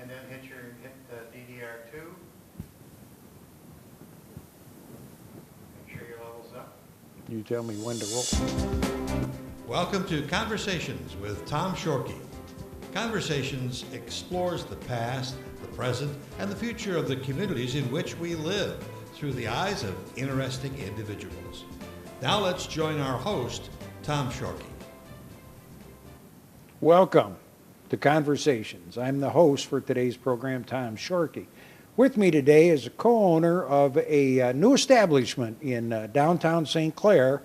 and then hit the DDR2. Make sure your level's up. You tell me when to roll. Welcome to Conversations with Tom Shorkey. Conversations explores the past, the present, and the future of the communities in which we live through the eyes of interesting individuals. Now let's join our host, Tom Shorkey. Welcome to Conversations. I'm the host for today's program, Tom Shorkey. With me today is a co-owner of a new establishment in downtown St. Clair,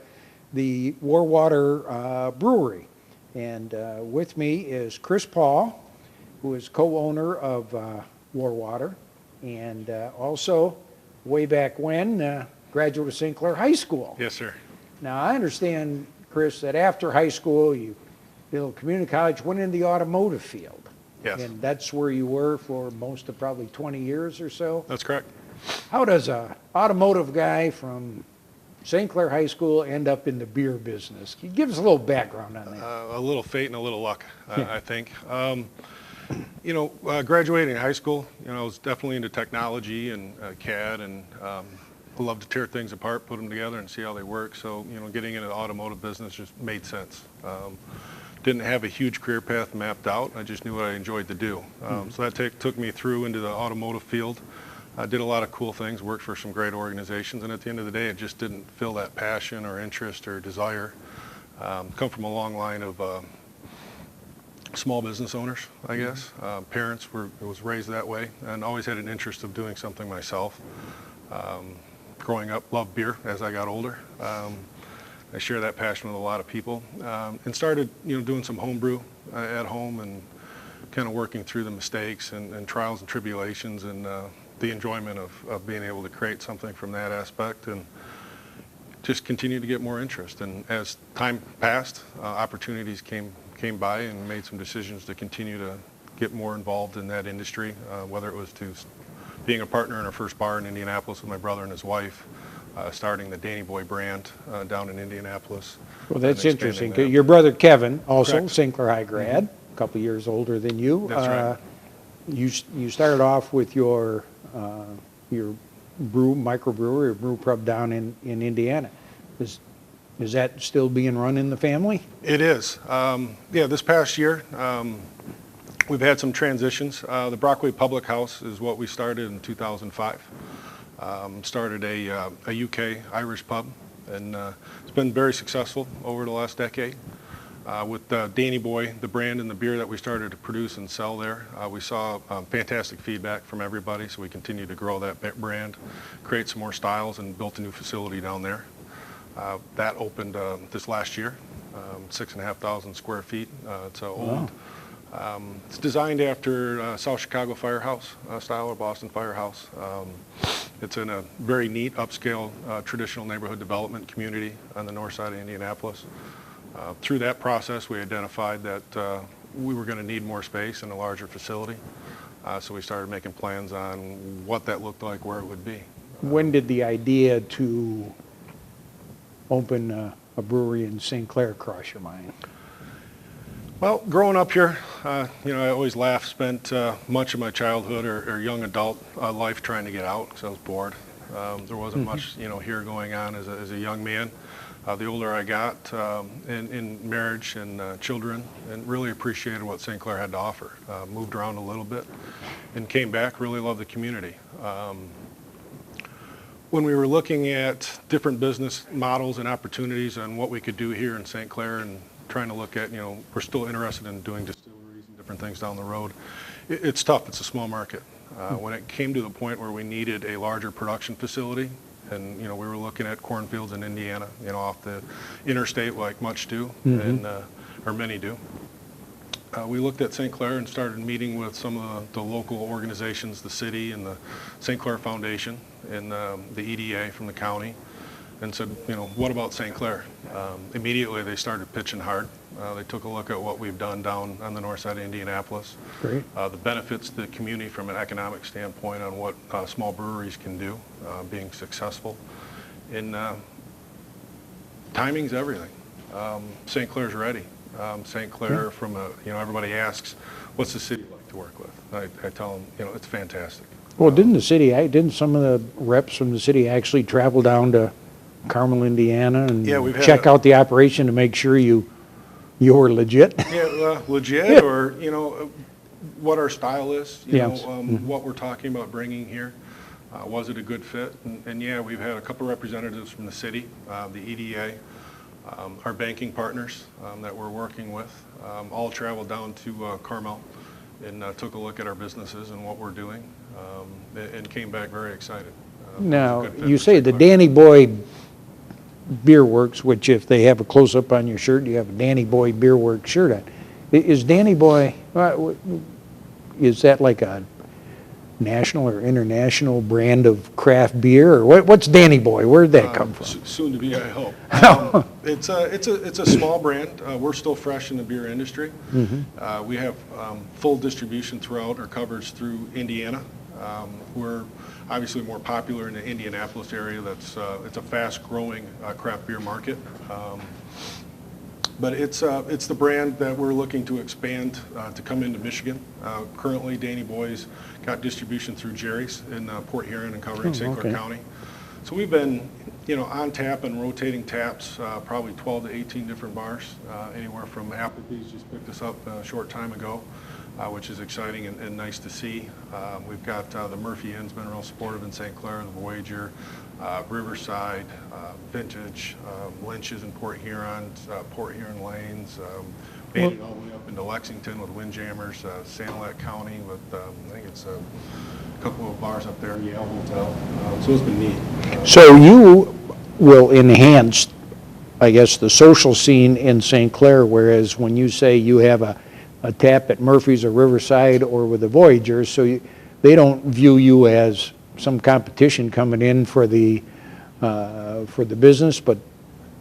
the Warwater Brewery. And with me is Kris Paul, who is co-owner of Warwater, and also, way back when, graduate of St. Clair High School. Yes, sir. Now, I understand, Kris, that after high school, you did a little community college, went in the automotive field. Yes. And that's where you were for most of probably 20 years or so. That's correct. How does a automotive guy from St. Clair High School end up in the beer business? Can you give us a little background on that? A little fate and a little luck, I think. Graduating high school, I was definitely into technology and CAD, and I love to tear things apart, put them together, and see how they work. So, getting into the automotive business just made sense. Didn't have a huge career path mapped out. I just knew what I enjoyed to do. So that took me through into the automotive field. I did a lot of cool things, worked for some great organizations, and at the end of the day, it just didn't fill that passion or interest or desire. Come from a long line of small business owners, I guess. Parents was raised that way, and always had an interest of doing something myself. Growing up, loved beer as I got older. I share that passion with a lot of people, and started, doing some homebrew at home and kind of working through the mistakes and trials and tribulations and the enjoyment of being able to create something from that aspect, and just continue to get more interest. And as time passed, opportunities came by, and made some decisions to continue to get more involved in that industry, whether it was to being a partner in our first bar in Indianapolis with my brother and his wife, starting the Danny Boy brand down in Indianapolis. Well, that's interesting. Your brother Kevin, also Correct. St. Clair High grad, a couple years older than you. That's right. You started off with your microbrewery or brew pub down in Indiana. Is that still being run in the family? It is. This past year, we've had some transitions. The Brockway Public House is what we started in 2005. Started a UK Irish pub, and it's been very successful over the last decade. With Danny Boy, the brand and the beer that we started to produce and sell there, we saw fantastic feedback from everybody, so we continued to grow that brand, create some more styles, and built a new facility down there. That opened this last year, 6,500 square feet. It's old. Wow. It's designed after South Chicago Firehouse style or Boston Firehouse. It's in a very neat, upscale, traditional neighborhood development community on the north side of Indianapolis. Through that process, we identified that we were going to need more space and a larger facility. So we started making plans on what that looked like, where it would be. When did the idea to open a brewery in St. Clair cross your mind? Well, growing up here, I always laugh, spent much of my childhood or young adult life trying to get out because I was bored. There wasn't much, here going on as a young man. The older I got in marriage and children, and really appreciated what St. Clair had to offer. Moved around a little bit and came back, really loved the community. When we were looking at different business models and opportunities and what we could do here in St. Clair, and trying to look at, we're still interested in doing distilleries and different things down the road. It's tough. It's a small market. When it came to the point where we needed a larger production facility, and we were looking at cornfields in Indiana, off the interstate like much do, and or many do. We looked at St. Clair and started meeting with some of the local organizations, the city and the St. Clair Foundation and the EDA from the county, and said, what about St. Clair? Immediately they started pitching hard. They took a look at what we've done down on the north side of Indianapolis. Great. The benefits to the community from an economic standpoint on what small breweries can do, being successful. And timing's everything. St. Clair's ready. St. Clair, from everybody asks, what's the city like to work with. I tell them, it's fantastic. Well, didn't some of the reps from the city actually travel down to Carmel, Indiana and Yeah, we've had check out the operation to make sure you were legit? Yeah, legit, or, what our style is, Yes. what we're talking about bringing here. Was it a good fit? And yeah, we've had a couple representatives from the city, the EDA, our banking partners that we're working with, all traveled down to Carmel and took a look at our businesses and what we're doing, and came back very excited. It was a Now, good fit you for say the St. Clair. Danny Boy Beer Works, which if they have a close-up on your shirt, you have a Danny Boy Beer Works shirt on. Is Danny Boy, is that like a national or international brand of craft beer, or what's Danny Boy? Where'd that come from? Soon to be, I hope. It's a small brand. We're still fresh in the beer industry. We have full distribution throughout our coverage through Indiana. We're obviously more popular in the Indianapolis area. It's a fast-growing craft beer market. But it's the brand that we're looking to expand to come into Michigan. Currently, Danny Boy's got distribution through Jerry's in Port Huron and covering St. Clair okay. County. So we've been, on tap and rotating taps, probably 12 to 18 different bars, anywhere from Applebee's just picked us up a short time ago, which is exciting and nice to see. We've got the Murphy Inn's been real supportive in St. Clair, the Voyager, Riverside, Vintage, Lynch's in Port Huron Lanes, made it all the way up into Lexington with Windjammers, Sanilac County with, I think it's a couple of bars up there, Yale Hotel. So it's been neat. So you will enhance, I guess, the social scene in St. Clair, whereas when you say you have a tap at Murphy's or Riverside or with the Voyagers, so they don't view you as some competition coming in for the business, but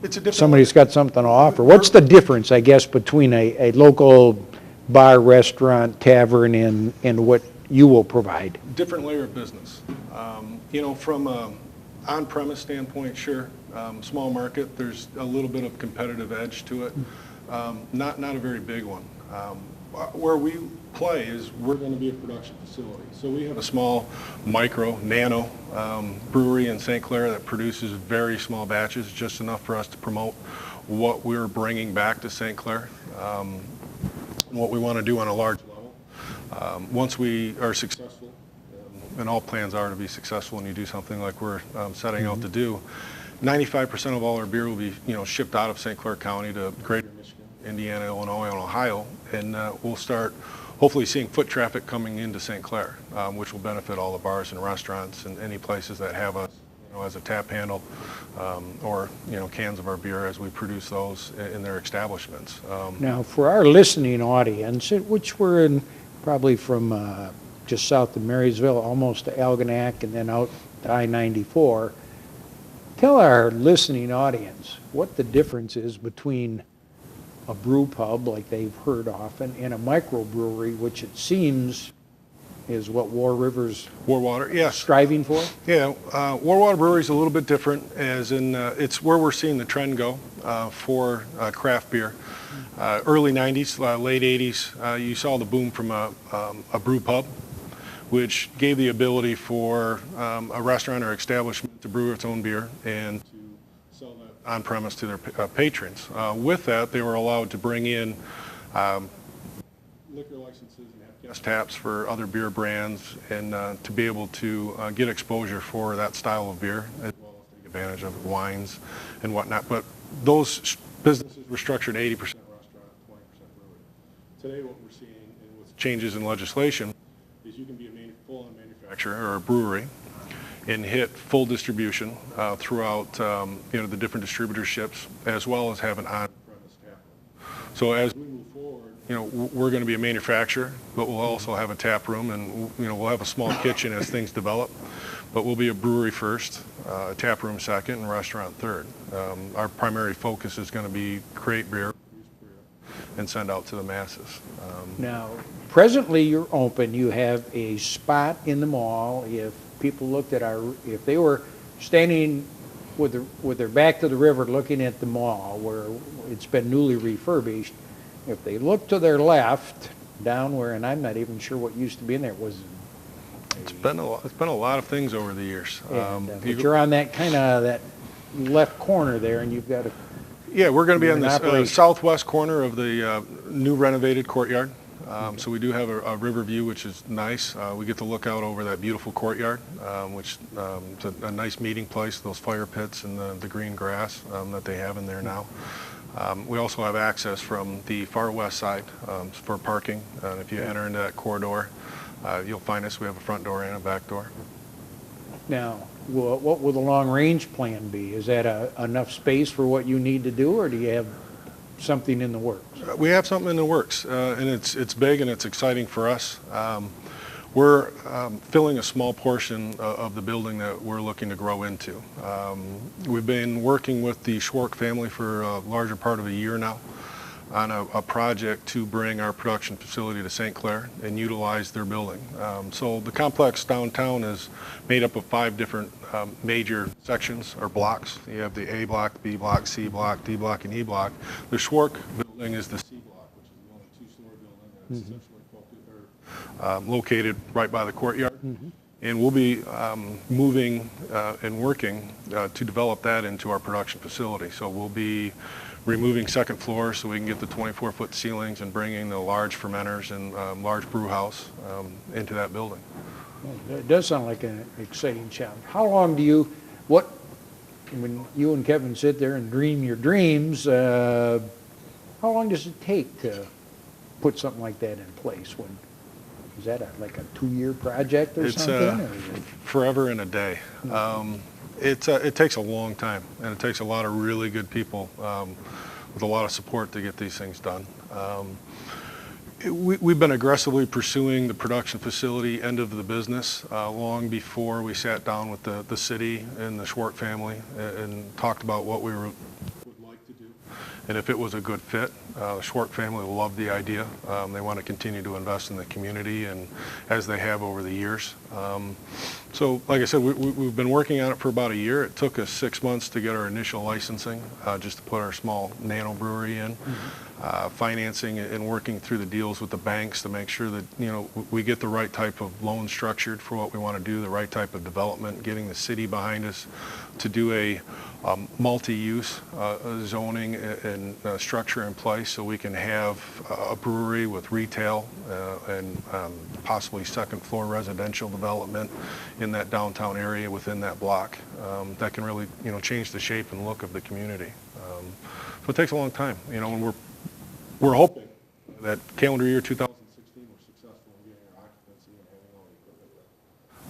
It's a different somebody's got something to offer. What's the difference, I guess, between a local bar, restaurant, tavern, and what you will provide? different layer of business. From an on-premise standpoint, sure, small market, there's a little bit of competitive edge to it. Not a very big one. Where we play is we're going to be a production facility. So we have a small nano brewery in St. Clair that produces very small batches, just enough for us to promote what we're bringing back to St. Clair, and what we want to do on a large level. Once we are successful, and all plans are to be successful when you do something like we're setting out to do, 95% of all our beer will be shipped out of St. Clair County to greater Michigan, Indiana, Illinois, and Ohio, and we'll start hopefully seeing foot traffic coming into St. Clair, which will benefit all the bars and restaurants and any places that have us as a tap handle, or cans of our beer as we produce those in their establishments. Now, for our listening audience, which we're in probably from just south of Marysville, almost to Algonac, and then out to I-94, tell our listening audience what the difference is between a brew pub, like they've heard often, and a microbrewery, which it seems is what War River's Warwater, yes. striving for? Yeah, Warwater Brewery is a little bit different, as in it's where we're seeing the trend go for craft beer. Early 90s, late 80s, you saw the boom from a brew pub, which gave the ability for a restaurant or establishment to brew its own beer and to sell that on-premise to their patrons. With that, they were allowed to bring in liquor licenses and have guest taps for other beer brands, and to be able to get exposure for that style of beer, as well as take advantage of wines and whatnot. But those businesses were structured 80% restaurant, 20% brewery. Today what we're seeing, and with changes in legislation, is you can be a full-on manufacturer or a brewery and hit full distribution throughout the different distributorships, as well as have an on-premise tap room. So as we move forward, we're going to be a manufacturer, but we'll also have a tap room, and we'll have a small kitchen as things develop. But we'll be a brewery first, a tap room second, and restaurant third. Our primary focus is going to be create beer, produce beer, and send out to the masses. Now, presently you're open. You have a spot in the mall. If people looked at if they were standing with their back to the river looking at the mall where it's been newly refurbished, if they look to their left, down where, and I'm not even sure what used to be in there. It was. It's been a lot of things over the years. But you're on that kind of that left corner there, and you've got a. Yeah, we're going to be on the operation. southwest corner of the new renovated courtyard. So we do have a Riverview, which is nice. We get to look out over that beautiful courtyard, which is a nice meeting place, those fire pits and the green grass that they have in there now. We also have access from the far west side for parking. If you enter into that corridor, you'll find us. We have a front door and a back door. Now, what will the long-range plan be? Is that enough space for what you need to do, or do you have something in the works? We have something in the works, and it's big and it's exciting for us. We're filling a small portion of the building that we're looking to grow into. We've been working with the Schwark family for a larger part of a year now on a project to bring our production facility to St. Clair and utilize their building. So the complex downtown is made up of 5 different major sections or blocks. You have the A block, B block, C block, D block, and E block. The Schwark building is the C block, which is the only 2-story building that's essentially located right by the courtyard. And we'll be moving and working to develop that into our production facility. So we'll be removing second floor so we can get the 24-foot ceilings and bringing the large fermenters and large brew house into that building. It does sound like an exciting challenge. How long do when you and Kevin sit there and dream your dreams, how long does it take to put something like that in place? Is that like a 2-year project or something? It's forever and a day. It takes a long time, and it takes a lot of really good people with a lot of support to get these things done. We've been aggressively pursuing the production facility end of the business long before we sat down with the city and the Schwark family and talked about what we would like to do. And if it was a good fit, the Schwark family loved the idea. They want to continue to invest in the community, and as they have over the years. So, like I said, we've been working on it for about a year. It took us 6 months to get our initial licensing, just to put our small nano brewery in. Financing and working through the deals with the banks to make sure that we get the right type of loan structured for what we want to do, the right type of development, getting the city behind us to do a multi-use zoning and structure in place so we can have a brewery with retail and possibly second floor residential development in that downtown area within that block that can really change the shape and look of the community. So it takes a long time, and we're hoping that calendar year 2016 we're successful in getting our occupancy and having all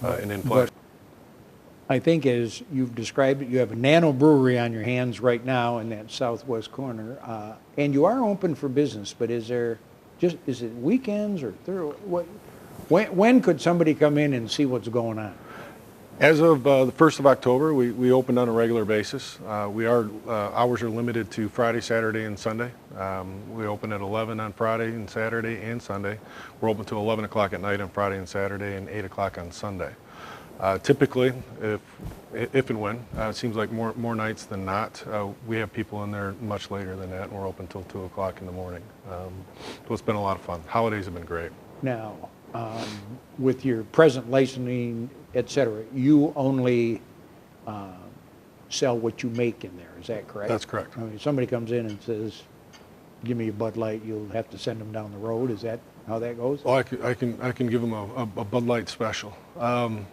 the equipment and in place. But I think as you've described it, you have a nano brewery on your hands right now in that southwest corner, and you are open for business, but is it weekends or when could somebody come in and see what's going on? As of the 1st of October, we opened on a regular basis. Hours are limited to Friday, Saturday, and Sunday. We open at 11 on Friday and Saturday and Sunday. We're open till 11 o'clock at night on Friday and Saturday and 8 o'clock on Sunday. Typically, if and when, it seems like more nights than not, we have people in there much later than that, and we're open till 2 o'clock in the morning. So it's been a lot of fun. Holidays have been great. Now, with your present licensing, et cetera, you only sell what you make in there, is that correct? That's correct. I mean, somebody comes in and says, give me a Bud Light, you'll have to send them down the road, is that how that goes? Well, I can give them a Bud Light special.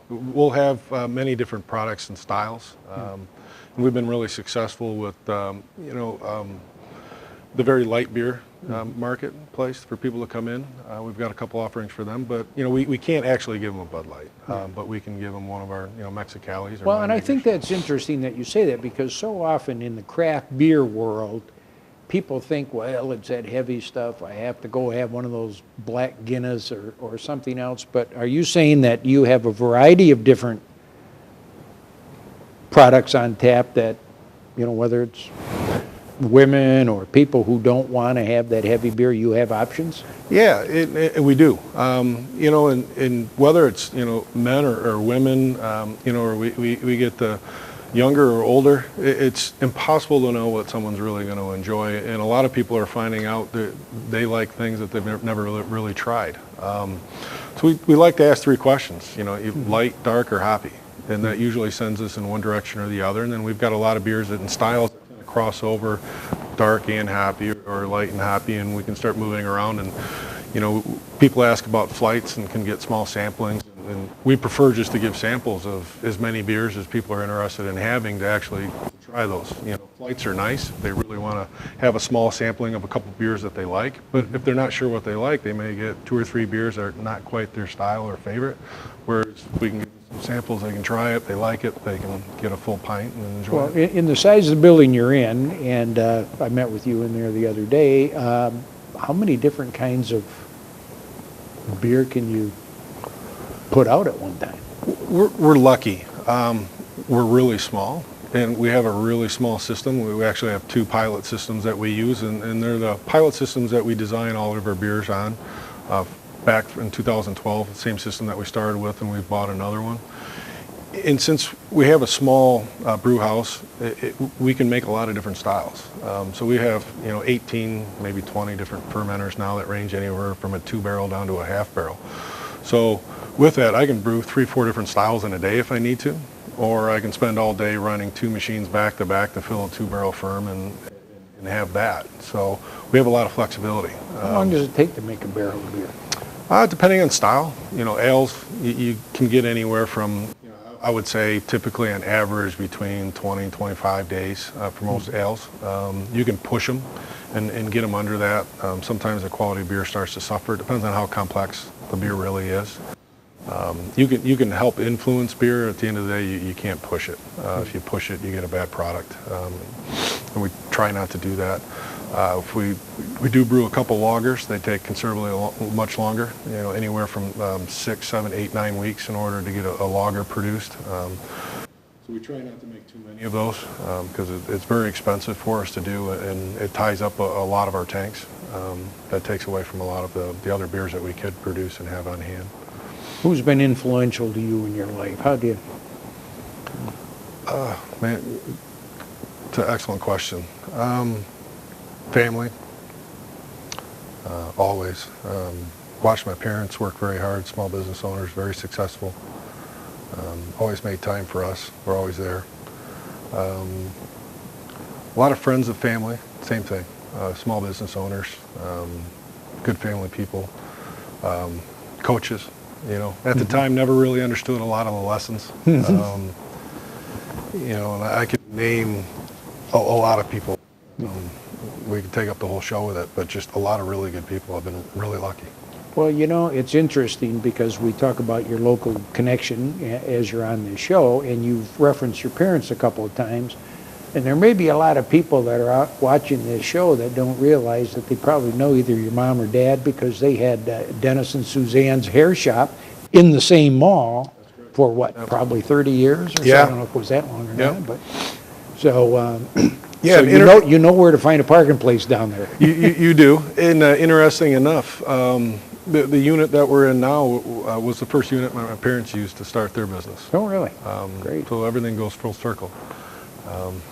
We'll have many different products and styles. And we've been really successful with, the very light beer marketplace for people to come in. We've got a couple offerings for them, but we can't actually give them a Bud Light, but we can give them one of our Mexicalis. Well, and I think that's interesting that you say that, because so often in the craft beer world, people think, well, it's that heavy stuff. I have to go have one of those black Guinness or something else. But are you saying that you have a variety of different products on tap that, whether it's women or people who don't want to have that heavy beer, you have options? Yeah, we do. And whether it's men or women, or we get the younger or older, it's impossible to know what someone's really going to enjoy. And a lot of people are finding out that they like things that they've never really tried. So we like to ask 3 questions, light, dark, or hoppy. And that usually sends us in one direction or the other. And then we've got a lot of beers that in styles that kind of cross over dark and hoppy or light and hoppy, and we can start moving around. And people ask about flights and can get small samplings, and we prefer just to give samples of as many beers as people are interested in having to actually try those. Flights are nice. They really want to have a small sampling of a couple beers that they like, but if they're not sure what they like, they may get 2 or 3 beers that are not quite their style or favorite, whereas we can give them some samples, they can try it, they like it, they can get a full pint and enjoy Well, it. in the size of the building you're in, and I met with you in there the other day, how many different kinds of beer can you put out at one time? We're lucky. We're really small, and we have a really small system. We actually have 2 pilot systems that we use, and they're the pilot systems that we design all of our beers on. Back in 2012, the same system that we started with, and we bought another one. And since we have a small brew house, we can make a lot of different styles. So we have 18, maybe 20 different fermenters now that range anywhere from a 2-barrel down to a half-barrel. So with that, I can brew 3-4 different styles in a day if I need to, or I can spend all day running 2 machines back to back to fill a 2-barrel firm and have that. So we have a lot of flexibility. How long does it take to make a barrel of beer? Depending on style, ales, you can get anywhere from, I would say typically on average between 20 and 25 days for most ales. You can push them and get them under that. Sometimes the quality of beer starts to suffer. It depends on how complex the beer really is. You can help influence beer. At the end of the day, you can't push it. If you push it, you get a bad product. And we try not to do that. If we do brew a couple lagers, they take considerably much longer, anywhere from 6, 7, 8, 9 weeks in order to get a lager produced. So we try not to make too many of those because it's very expensive for us to do, and it ties up a lot of our tanks. That takes away from a lot of the other beers that we could produce and have on hand. Who's been influential to you in your life? How do you? Man, it's an excellent question. Family, always. Watched my parents work very hard, small business owners, very successful. Always made time for us. We're always there. A lot of friends of family, same thing. Small business owners, good family people. Coaches, at the time never really understood a lot of the lessons. And I could name a lot of people. We could take up the whole show with it, but just a lot of really good people. I've been really lucky. Well, it's interesting because we talk about your local connection as you're on this show, and you've referenced your parents a couple of times, and there may be a lot of people that are out watching this show that don't realize that they probably know either your mom or dad because they had Dennis and Suzanne's hair shop in the same mall for what, probably 30 years or so? I don't know if it was that long or not, but so... Yeah, so you know where to find a parking place down there. You do. And interesting enough, the unit that we're in now was the first unit my parents used to start their business. Oh, really? Great. So everything goes full circle.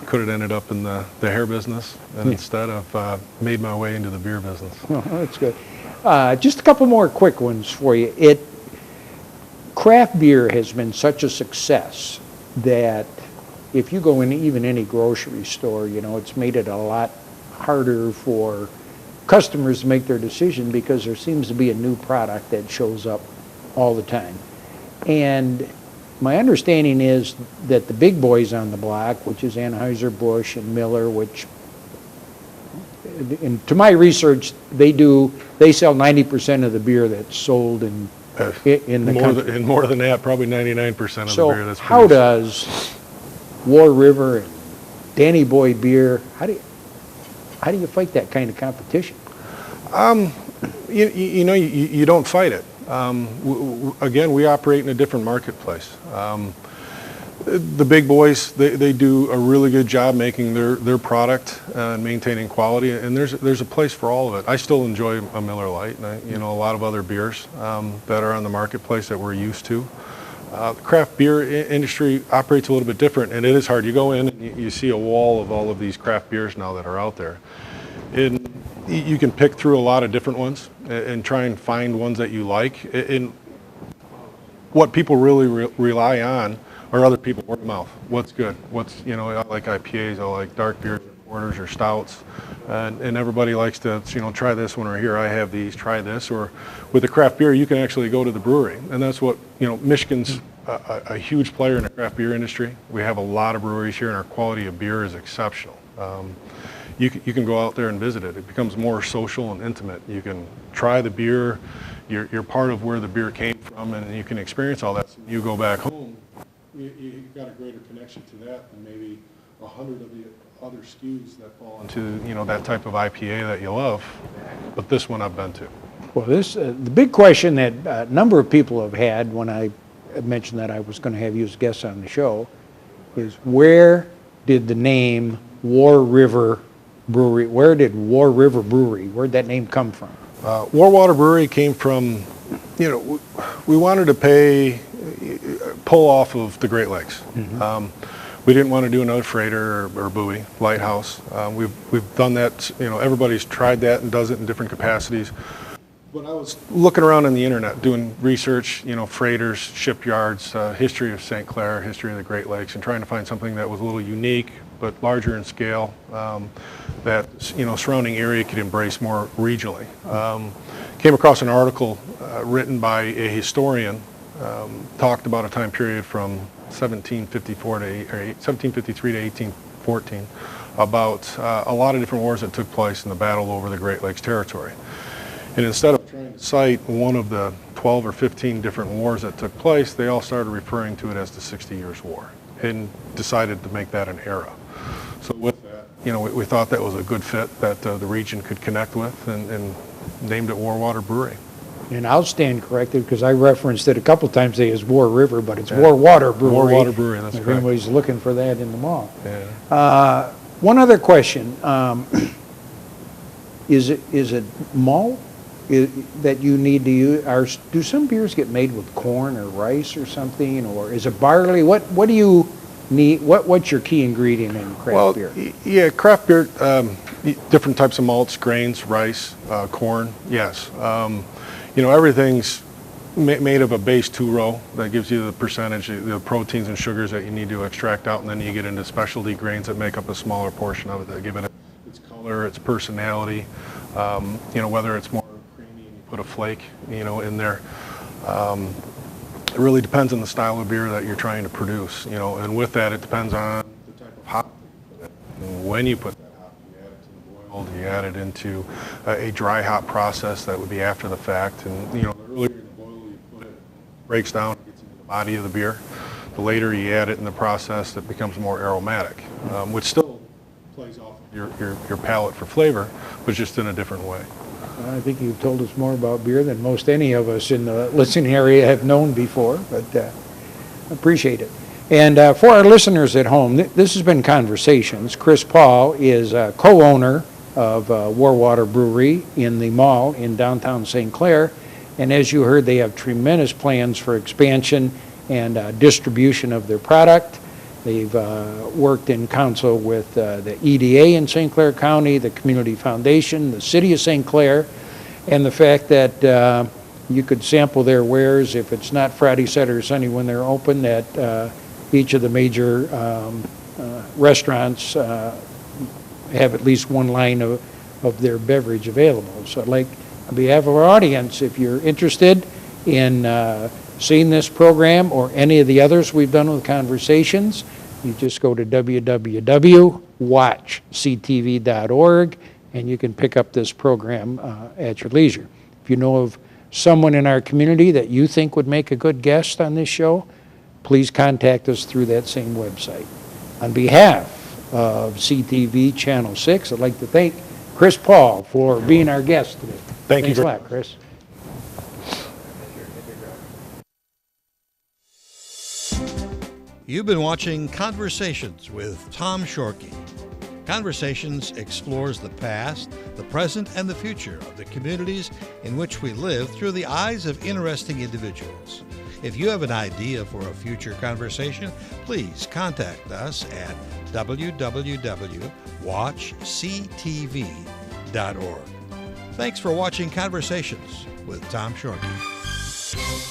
Could have ended up in the hair business, and instead I've made my way into the beer business. Oh, that's good. Just a couple more quick ones for you. Craft beer has been such a success that if you go in even any grocery store, it's made it a lot harder for customers to make their decision because there seems to be a new product that shows up all the time. And my understanding is that the big boys on the block, which is Anheuser-Busch and Miller, which, to my research, they sell 90% of the beer that's sold in the country. And more than that, probably 99% of the beer that's produced. So how does War River and Danny Boy beer, how do you fight that kind of competition? You don't fight it. Again, we operate in a different marketplace. The big boys, they do a really good job making their product and maintaining quality, and there's a place for all of it. I still enjoy a Miller Lite and a lot of other beers that are on the marketplace that we're used to. The craft beer industry operates a little bit different, and it is hard. You go in and you see a wall of all of these craft beers now that are out there. And you can pick through a lot of different ones and try and find ones that you like. And what people really rely on are other people, word of mouth. What's good? What's, you know, I like IPAs, I like dark beers, or porters, or stouts. And everybody likes to, you know, try this one, or here, I have these, try this. Or with the craft beer, you can actually go to the brewery. And that's what, you know, Michigan's a huge player in the craft beer industry. We have a lot of breweries here, and our quality of beer is exceptional. You can go out there and visit it. It becomes more social and intimate. You can try the beer. You're part of where the beer came from, and you can experience all that. So when you go back home, you've got a greater connection to that than maybe 100 of the other SKUs that fall into, you know, that type of IPA that you love. But this one I've been to. Well, this the big question that a number of people have had when I mentioned that I was going to have you as guests on the show is, where did the name War River Brewery, where did War River Brewery, where'd that name come from? Warwater Brewery came from, you know, we wanted to pull off of the Great Lakes. Mm-hmm. We didn't want to do another freighter or buoy, lighthouse. We've done that, you know, everybody's tried that and does it in different capacities. But I was looking around on the internet, doing research, you know, freighters, shipyards, history of St. Clair, history of the Great Lakes, and trying to find something that was a little unique, but larger in scale, that, you know, surrounding area could embrace more regionally. Came across an article written by a historian, talked about a time period from 1753 to 1814, about a lot of different wars that took place in the battle over the Great Lakes territory. And instead of trying to cite one of the 12 or 15 different wars that took place, they all started referring to it as the 60 Years' War, and decided to make that an era. So with that, you know, we thought that was a good fit that the region could connect with, and named it Warwater Brewery. And I'll stand corrected because I referenced it a couple times today as War River, but it's Warwater Brewery. Warwater Brewery, that's if correct. If anybody's looking for that in the mall. Yeah. One other question. Is it malt that you need to use? Do some beers get made with corn or rice or something, or is it barley? What do you need? What's your key ingredient in craft beer? Yeah, craft beer, different types of malts, grains, rice, corn, yes. You know, everything's made of a base 2-row that gives you the percentage, the proteins and sugars that you need to extract out, and then you get into specialty grains that make up a smaller portion of it that give it its color, its personality. You know, whether it's more creamy and you put a flake, you know, in there. It really depends on the style of beer that you're trying to produce, you know, and with that it depends on the type of hop that you put in. And when you put that hop, you add it to the boiled, you add it into a dry hop process that would be after the fact, and, you know, the earlier in the boil you put it, it breaks down, it gets into the body of the beer. The later you add it in the process, it becomes more aromatic, which still plays off your palate for flavor, but just in a different way. I think you've told us more about beer than most any of us in the listening area have known before, but appreciate it. And for our listeners at home, this has been Conversations. Kris Paul is a co-owner of Warwater Brewery in the mall in downtown St. Clair. And as you heard, they have tremendous plans for expansion and distribution of their product. They've worked in council with the EDA in St. Clair County, the Community Foundation, the City of St. Clair, and the fact that you could sample their wares if it's not Friday, Saturday, or Sunday when they're open, that each of the major restaurants have at least one line of their beverage available. So I'd like, on behalf of our audience, if you're interested in seeing this program or any of the others we've done with Conversations, you just go to www.watchctv.org and you can pick up this program at your leisure. If you know of someone in our community that you think would make a good guest on this show, please contact us through that same website. On behalf of CTV Channel 6, I'd like to thank Kris Paul for being our guest today. Thank you Thanks a lot, Kris. You've been watching Conversations with Tom Shorkey. Conversations explores the past, the present, and the future of the communities in which we live through the eyes of interesting individuals. If you have an idea for a future conversation, please contact us at www.watchctv.org. Thanks for watching Conversations with Tom Shorkey.